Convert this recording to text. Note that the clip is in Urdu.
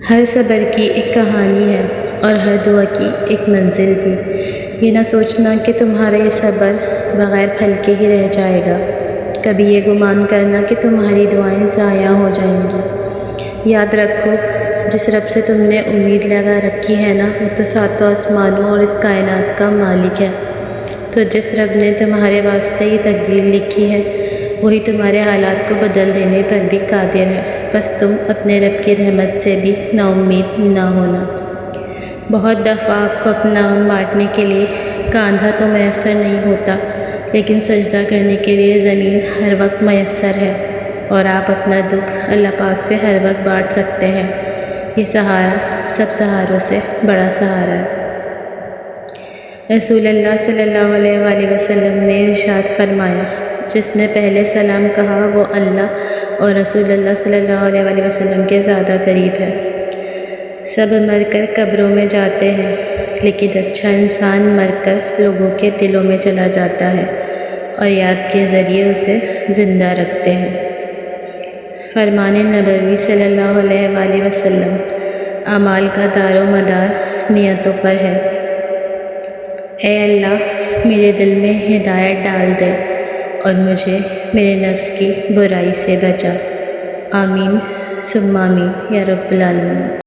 ہر صبر کی ایک کہانی ہے اور ہر دعا کی ایک منزل بھی۔ یہ نہ سوچنا کہ تمہارا یہ صبر بغیر پھل کے ہی رہ جائے گا۔ کبھی یہ گمان کرنا کہ تمہاری دعائیں ضائع ہو جائیں گی۔ یاد رکھو، جس رب سے تم نے امید لگا رکھی ہے نا، وہ تو ساتوں آسمانوں اور اس کائنات کا مالک ہے۔ تو جس رب نے تمہارے واسطے یہ تقدیر لکھی ہے، وہی تمہارے حالات کو بدل دینے پر بھی قادر ہے۔ بس تم اپنے رب کی رحمت سے بھی نا امید نہ ہونا۔ بہت دفعہ آپ کو اپنا غم بانٹنے کے لیے کاندھا تو میسر نہیں ہوتا، لیکن سجدہ کرنے کے لیے زمین ہر وقت میسر ہے، اور آپ اپنا دکھ اللہ پاک سے ہر وقت بانٹ سکتے ہیں۔ یہ سہارا سب سہاروں سے بڑا سہارا ہے۔ رسول اللہ صلی اللہ علیہ وآلہ وسلم نے ارشاد فرمایا، جس نے پہلے سلام کہا وہ اللہ اور رسول اللہ صلی اللہ علیہ وآلہ وسلم کے زیادہ قریب ہے۔ سب مر کر قبروں میں جاتے ہیں، لیکن اچھا انسان مر کر لوگوں کے دلوں میں چلا جاتا ہے اور یاد کے ذریعے اسے زندہ رکھتے ہیں۔ فرمان نبوی صلی اللہ علیہ وآلہ وسلم، اعمال کا دار و مدار نیتوں پر ہے۔ اے اللہ، میرے دل میں ہدایت ڈال دے اور مجھے میرے نفس کی برائی سے بچا۔ آمین ثم آمین یا رب العالمین۔